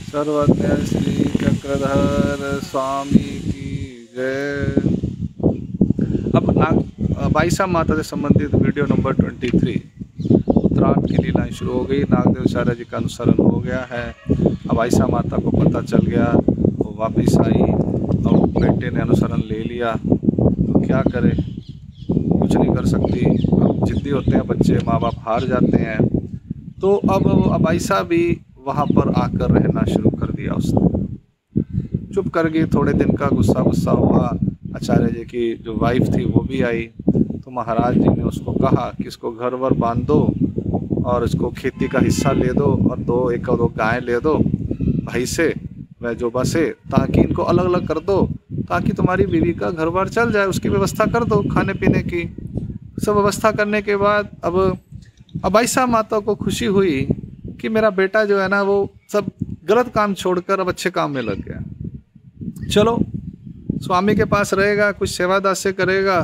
सर्वज्ञ श्री चक्रधर स्वामी की जय। अब बाईसा माता से संबंधित वीडियो नंबर 23 उत्तरायण की लीलाएं शुरू हो गई। नागदेव आचार्य जी का अनुसरण हो गया है। अब आयशा माता को पता चल गया, वो वापस आई और बेटे ने अनुसरण ले लिया, तो क्या करे, कुछ नहीं कर सकती। अब जिद्दी होते हैं बच्चे, माँ बाप हार जाते हैं। तो अब आयशा भी वहाँ पर आकर रहना शुरू कर दिया। उसने चुप कर गई। थोड़े दिन का गुस्सा हुआ। आचार्य जी की जो वाइफ थी वो भी आई, तो महाराज जी ने उसको कहा कि इसको घर वर बांध दो और इसको खेती का हिस्सा ले दो और दो गाय ले दो भाई से, वह जो बसे, ताकि इनको अलग अलग कर दो, ताकि तुम्हारी बीवी का घर बार चल जाए। उसकी व्यवस्था कर दो, खाने पीने की सब व्यवस्था करने के बाद अब आयशा माता को खुशी हुई कि मेरा बेटा जो है ना, वो सब गलत काम छोड़कर अब अच्छे काम में लग गया। चलो, स्वामी के पास रहेगा, कुछ सेवा दास्य करेगा,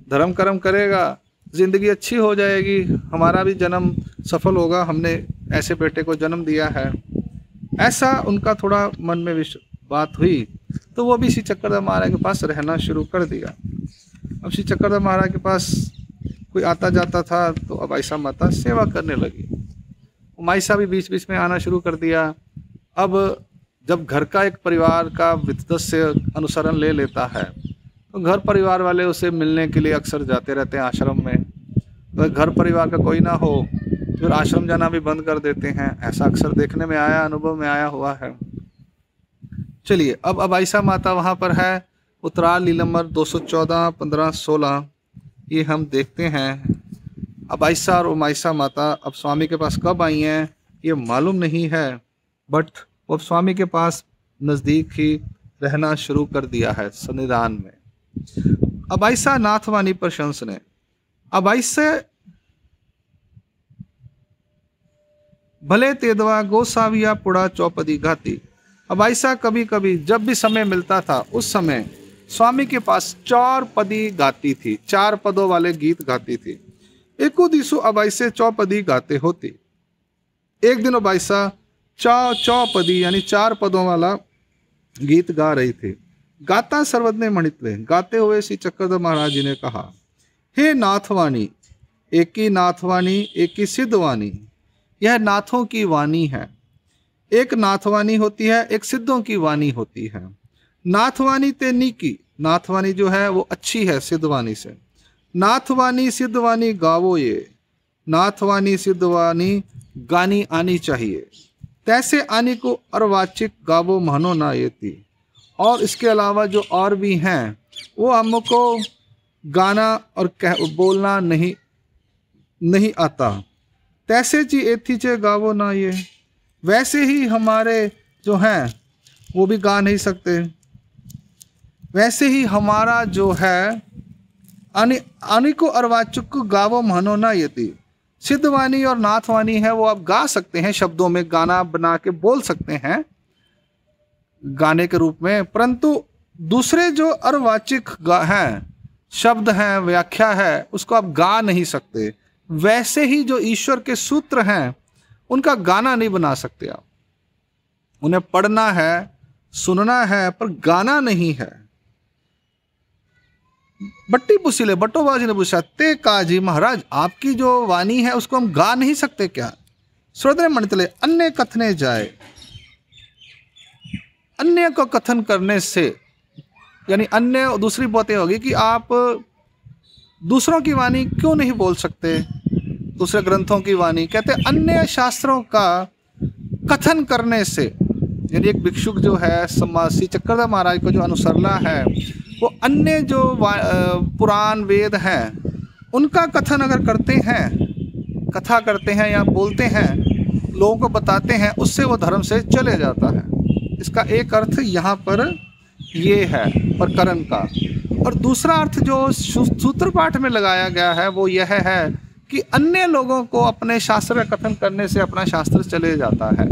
धर्म कर्म करेगा, जिंदगी अच्छी हो जाएगी, हमारा भी जन्म सफल होगा, हमने ऐसे बेटे को जन्म दिया है। ऐसा उनका थोड़ा मन में बात हुई, तो वो भी श्री चक्रधर महाराज के पास रहना शुरू कर दिया। अब श्री चक्रधर महाराज के पास कोई आता जाता था, तो अब आयशा माता सेवा करने लगी। आयशा भी बीच बीच में आना शुरू कर दिया। अब जब घर का एक परिवार का सदस्य अनुसरण ले लेता है, तो घर परिवार वाले उसे मिलने के लिए अक्सर जाते रहते हैं आश्रम में। तो घर परिवार का कोई ना हो, फिर आश्रम जाना भी बंद कर देते हैं। ऐसा अक्सर देखने में आया, अनुभव में आया हुआ है। चलिए, अब आयशा माता वहाँ पर है। उत्तरायण लीला नंबर 214, 15, 16 ये हम देखते हैं। अब आयशा और उमायशा माता अब स्वामी के पास कब आई हैं ये मालूम नहीं है, बट वो स्वामी के पास नज़दीक ही रहना शुरू कर दिया है सन्निधान में। अब आयशा नाथवानी प्रशंस ने अब आयशा भले तेदवा गोसाविया पुड़ा चौपदी गाती। अब आयशा कभी कभी जब भी समय मिलता था, उस समय स्वामी के पास 4 पदी गाती थी, 4 पदों वाले गीत गाती थी। एको दिसु अब आयशा चौपदी गाते होती। एक दिन अब आयशा चौपदी यानी 4 पदों वाला गीत गा रही थी। गाता सर्वज्ञ मणित्वे, गाते हुए श्री चक्रधर महाराज जी ने कहा, हे नाथवाणी, एक ही नाथवाणी एक ही सिद्धवाणी। यह नाथों की वाणी है। एक नाथवाणी होती है, एक सिद्धों की वाणी होती है। नाथवाणी ते नीकी, नाथवाणी जो है वो अच्छी है सिद्धवाणी से। नाथवाणी सिद्धवाणी गावो ये, नाथवाणी सिद्धवाणी गानी आनी चाहिए। तैसे आनी को अर्वाचिक गावो महनो ना येती। और इसके अलावा जो और भी हैं, वो हमको गाना और बोलना नहीं आता। तैसे जी एथी चे गावो ना ये, वैसे ही हमारे जो हैं वो भी गा नहीं सकते। वैसे ही हमारा जो है आनी को अर्वाचुक को गावो महनो ना येती। सिद्धवाणी और नाथवाणी है, वो आप गा सकते हैं, शब्दों में गाना बना के बोल सकते हैं गाने के रूप में, परंतु दूसरे जो अर्वाचिक हैं, शब्द हैं, व्याख्या है, उसको आप गा नहीं सकते। वैसे ही जो ईश्वर के सूत्र हैं, उनका गाना नहीं बना सकते आप। उन्हें पढ़ना है, सुनना है, पर गाना नहीं है। बट्टी पुसीले बट्टोबाजी ने पूछा, ते काजी महाराज, आपकी जो वाणी है उसको हम गा नहीं सकते क्या? श्रोद्र मणितले अन्य कथने जाए। अन्य को कथन करने से, यानी अन्य दूसरी बातें होगी कि आप दूसरों की वाणी क्यों नहीं बोल सकते, दूसरे ग्रंथों की वाणी। कहते अन्य शास्त्रों का कथन करने से, यानी एक भिक्षुक जो है श्री चक्रधर महाराज को जो अनुसरला है, वो अन्य जो पुराण वेद हैं उनका कथन अगर करते हैं, कथा करते हैं या बोलते हैं, लोगों को बताते हैं, उससे वो धर्म से चले जाता है। इसका एक अर्थ यहाँ पर ये है प्रकरण का। और दूसरा अर्थ जो सूत्र पाठ में लगाया गया है वो यह है कि अन्य लोगों को अपने शास्त्र का कथन करने से अपना शास्त्र चले जाता है।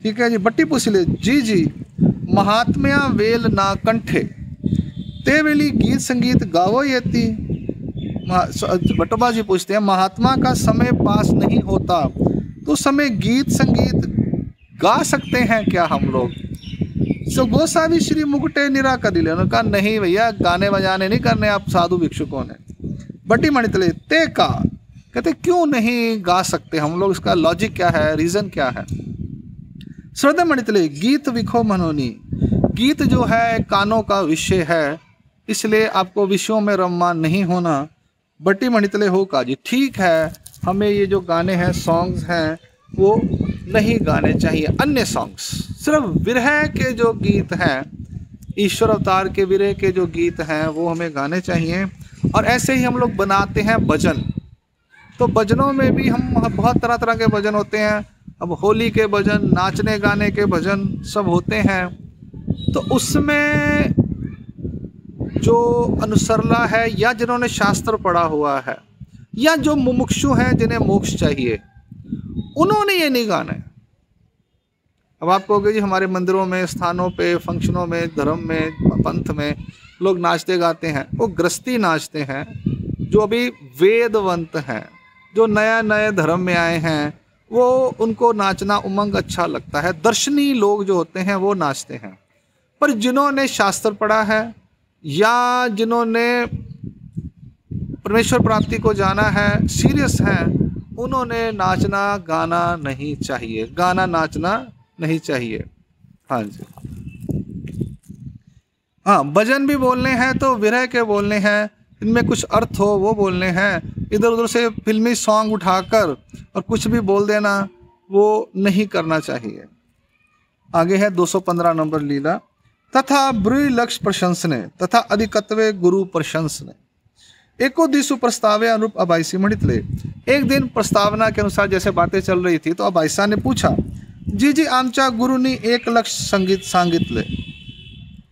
ठीक है जी। बट्टी पुछले जी महात्म्या वेल ना कंठे, ते वेली गीत संगीत गावो येती। बटोबा जी पूछते हैं, महात्मा का समय पास नहीं होता तो समय गीत संगीत गा सकते हैं क्या हम लोग? सो गोसावी श्री मुकुटे निरा कदिले, उन्होंने कहा नहीं भैया, गाने बजाने नहीं करने आप साधु भिक्षुकों ने। बटी मणितले ते का, कहते क्यों नहीं गा सकते हम लोग, इसका लॉजिक क्या है, रीजन क्या है? श्रद्धा मणितले गीत विखो मनोनी, गीत जो है कानों का विषय है, इसलिए आपको विषयों में रममान नहीं होना। बटी मणितले हो का जी, ठीक है, हमें ये जो गाने हैं, सॉन्ग्स हैं, वो नहीं गाने चाहिए, अन्य सॉन्ग्स, सिर्फ विरह के जो गीत हैं, ईश्वर अवतार के विरह के जो गीत हैं वो हमें गाने चाहिए। और ऐसे ही हम लोग बनाते हैं भजन, तो भजनों में भी हम बहुत तरह तरह के भजन होते हैं। अब होली के भजन, नाचने गाने के भजन सब होते हैं, तो उसमें जो अनुसरला है या जिन्होंने शास्त्र पढ़ा हुआ है या जो मुमुक्षु हैं जिन्हें मोक्ष चाहिए, उन्होंने ये नहीं गाना है। अब आप कहोगे जी हमारे मंदिरों में, स्थानों पे, फंक्शनों में, धर्म में, पंथ में लोग नाचते गाते हैं, वो गृहस्थी नाचते हैं जो अभी वेदवंत हैं, जो नया नए धर्म में आए हैं, वो उनको नाचना उमंग अच्छा लगता है। दर्शनी लोग जो होते हैं वो नाचते हैं, पर जिन्होंने शास्त्र पढ़ा है या जिन्होंने परमेश्वर प्राप्ति को जाना है, सीरियस हैं, उन्होंने नाचना गाना नहीं चाहिए, गाना नाचना नहीं चाहिए। हाँ जी, हाँ, भजन भी बोलने हैं तो विरह के बोलने हैं, इनमें कुछ अर्थ हो वो बोलने हैं। इधर उधर से फिल्मी सॉन्ग उठाकर और कुछ भी बोल देना, वो नहीं करना चाहिए। आगे है 215 नंबर लीला। तथा ब्रूहि लक्ष्य प्रशंसने तथा अधिकत्वे गुरु प्रशंसने, एको दिशु प्रस्तावे अनुरूप अबाईसी मणितले। एक दिन प्रस्तावना के अनुसार जैसे बातें चल रही थी तो अबाईसा ने पूछा, जी जी आमचा गुरु ने एक लक्ष्य संगीत सांगितले,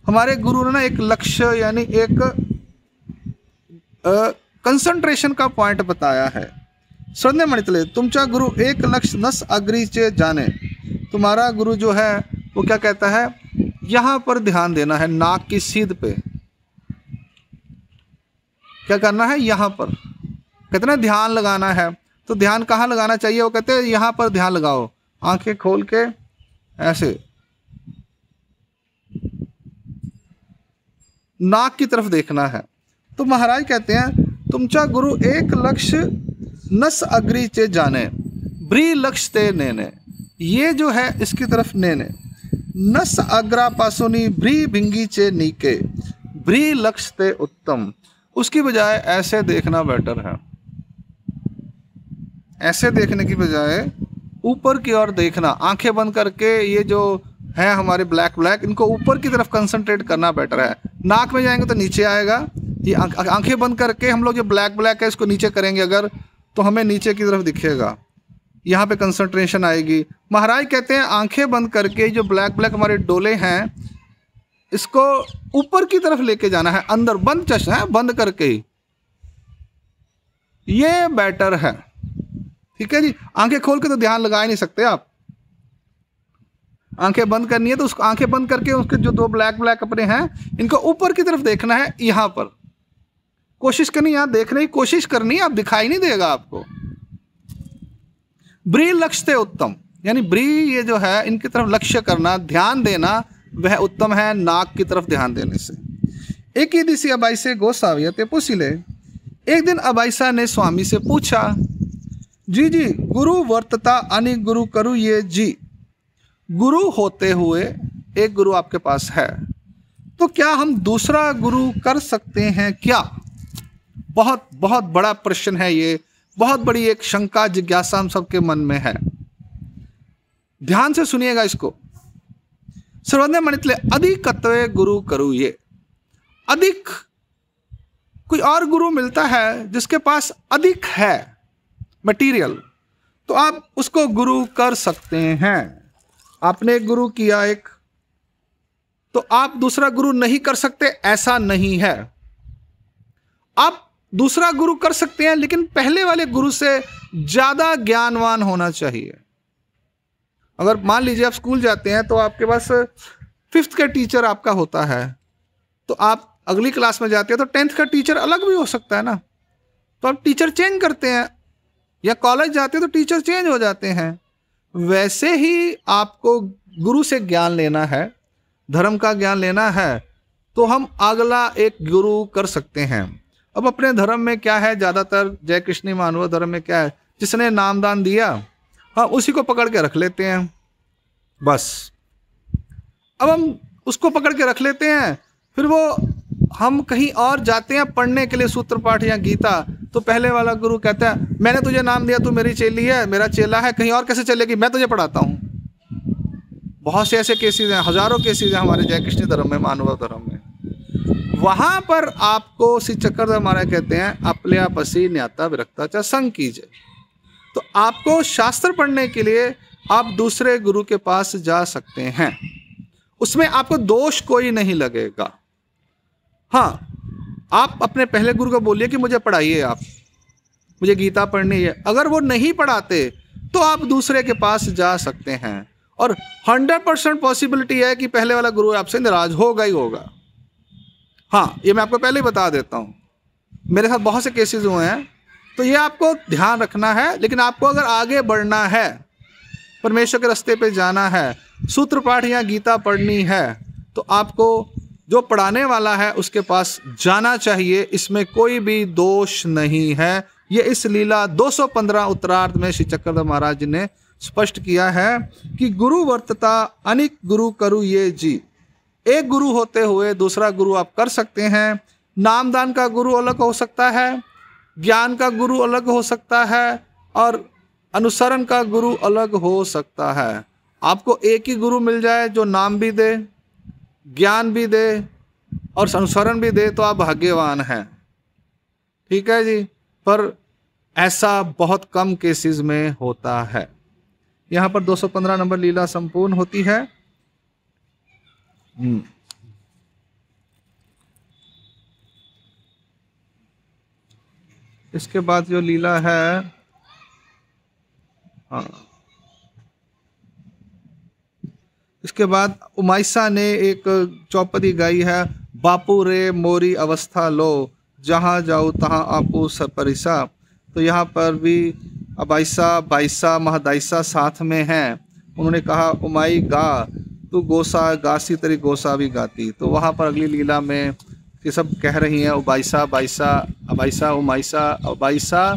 हमारे गुरु ने ना एक लक्ष्य यानी एक कंसंट्रेशन का पॉइंट बताया है। श्रद्धे मणितले तुमचा गुरु एक लक्ष्य नस अग्रीचे जाने, तुम्हारा गुरु जो है वो क्या कहता है, यहाँ पर ध्यान देना है, नाक की सीध पे क्या करना है, यहाँ पर कहते ना ध्यान लगाना है। तो ध्यान कहाँ लगाना चाहिए, वो कहते हैं यहाँ पर ध्यान लगाओ, आंखें खोल के ऐसे नाक की तरफ देखना है। तो महाराज कहते हैं तुमचा गुरु एक लक्ष्य नस अग्री चे जाने, ब्री लक्ष्य ते नेने, ये जो है इसकी तरफ नेने, नस अग्रा पासोनी ब्री भिंगी चे नीके, ब्री लक्ष्य ते उत्तम, उसकी बजाय ऐसे देखना बेटर है। ऐसे देखने की बजाय ऊपर की ओर देखना, आंखें बंद करके, ये जो है हमारे ब्लैक ब्लैक, इनको ऊपर की तरफ कंसंट्रेट करना बेटर है। नाक में जाएंगे तो नीचे आएगा, ये आंखें बंद करके हम लोग जो ब्लैक ब्लैक है इसको नीचे करेंगे अगर, तो हमें नीचे की तरफ दिखेगा, यहाँ पे कंसंट्रेशन आएगी। महाराज कहते हैं आंखें बंद करके जो ब्लैक ब्लैक हमारे डोले हैं इसको ऊपर की तरफ लेके जाना है, अंदर बंद चश्मा है, बंद करके ही, ये बेटर है। ठीक है जी, आंखें खोल के तो ध्यान लगा ही नहीं सकते आप, आंखें बंद करनी है तो उसको आंखें बंद करके उसके जो दो ब्लैक ब्लैक कपड़े हैं इनको ऊपर की तरफ देखना है, यहां पर कोशिश करनी, यहां देखने की कोशिश करनी है, आप दिखाई नहीं देगा आपको। ब्री लक्ष्य उत्तम, यानी ब्री ये जो है इनकी तरफ लक्ष्य करना, ध्यान देना, वह उत्तम है नाक की तरफ ध्यान देने से। एक ही दिशी अबाईसे गोसाविया ते पूछिले, एक दिन अबाईसा ने स्वामी से पूछा, जी जी गुरु वर्तता अनि गुरु करू ये जी, गुरु होते हुए एक गुरु आपके पास है तो क्या हम दूसरा गुरु कर सकते हैं क्या? बहुत बहुत बड़ा प्रश्न है ये, बहुत बड़ी एक शंका जिज्ञासा हम सबके मन में है। ध्यान से सुनिएगा इसको। सर्वज्ञ मणितले अधिकत्वे गुरु करू ये, अधिक कोई और गुरु मिलता है जिसके पास अधिक है मटेरियल, तो आप उसको गुरु कर सकते हैं। आपने एक गुरु किया एक, तो आप दूसरा गुरु नहीं कर सकते ऐसा नहीं है। आप दूसरा गुरु कर सकते हैं लेकिन पहले वाले गुरु से ज्यादा ज्ञानवान होना चाहिए। अगर मान लीजिए आप स्कूल जाते हैं तो आपके पास 5th का टीचर आपका होता है, तो आप अगली क्लास में जाते हैं तो 10th का टीचर अलग भी हो सकता है ना, तो आप टीचर चेंज करते हैं, या कॉलेज जाते हैं तो टीचर चेंज हो जाते हैं। वैसे ही आपको गुरु से ज्ञान लेना है, धर्म का ज्ञान लेना है, तो हम अगला एक गुरु कर सकते हैं। अब अपने धर्म में क्या है, ज़्यादातर जय कृष्ण मानव धर्म में क्या है, जिसने नामदान दिया हम उसी को पकड़ के रख लेते हैं बस। अब हम उसको पकड़ के रख लेते हैं, फिर वो हम कहीं और जाते हैं पढ़ने के लिए सूत्र पाठ या गीता, तो पहले वाला गुरु कहता है मैंने तुझे नाम दिया, तू मेरी चेली है, मेरा चेला है, कहीं और कैसे चलेगी, मैं तुझे पढ़ाता हूँ। बहुत से ऐसे केसेस हैं, हजारों केसेस हैं हमारे जय कृष्ण धर्म में, मानव धर्म में। वहां पर आपको श्री चक्रधर महाराज कहते हैं अपल्या पसी न्याता विरक्ता च संग कीजिए। तो आपको शास्त्र पढ़ने के लिए आप दूसरे गुरु के पास जा सकते हैं, उसमें आपको दोष कोई नहीं लगेगा। हाँ, आप अपने पहले गुरु को बोलिए कि मुझे पढ़ाइए, आप मुझे गीता पढ़नी है। अगर वो नहीं पढ़ाते तो आप दूसरे के पास जा सकते हैं, और 100% पॉसिबिलिटी है कि पहले वाला गुरु आपसे नाराज होगा ही होगा। हाँ, ये मैं आपको पहले ही बता देता हूँ, मेरे साथ बहुत से केसेस हुए हैं, तो ये आपको ध्यान रखना है। लेकिन आपको अगर आगे बढ़ना है, परमेश्वर के रास्ते पे जाना है, सूत्र पाठ या गीता पढ़नी है, तो आपको जो पढ़ाने वाला है उसके पास जाना चाहिए, इसमें कोई भी दोष नहीं है। ये इस लीला 215 उत्तरार्ध में श्री चक्रधर महाराज ने स्पष्ट किया है कि गुरु वर्तता अनेक गुरु करु ये जी। एक गुरु होते हुए दूसरा गुरु आप कर सकते हैं। नामदान का गुरु अलग हो सकता है, ज्ञान का गुरु अलग हो सकता है, और अनुसरण का गुरु अलग हो सकता है। आपको एक ही गुरु मिल जाए जो नाम भी दे, ज्ञान भी दे और अनुसरण भी दे, तो आप भाग्यवान हैं। ठीक है जी, पर ऐसा बहुत कम केसेस में होता है। यहाँ पर 215 नंबर लीला संपूर्ण होती है। इसके बाद जो लीला है, हाँ, इसके बाद उमाइसा ने एक चौपदी गाई है, बापू रे मोरी अवस्था लो, जहाँ जाऊँ तहाँ आपू सपरिसा। तो यहाँ पर भी अबाइसा बाइसा महदाइसा साथ में हैं। उन्होंने कहा उमाई गा, तू गोसा गासी तेरी गोसा भी गाती। तो वहाँ पर अगली लीला में ये सब कह रही हैं, उबाइसा बाइसा अबाइसा उमाइसा अबाइसा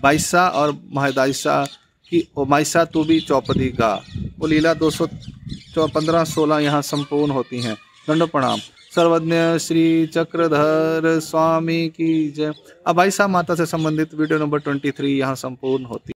बाइसा और महदाइसा कि उमाइसा तू भी चौपदी गा। वो लीला 215-16 यहाँ संपूर्ण होती हैं। दंडो प्रणाम। सर्वज्ञ श्री चक्रधर स्वामी की जय। अबाइसा माता से संबंधित वीडियो नंबर 23 यहाँ संपूर्ण होती है।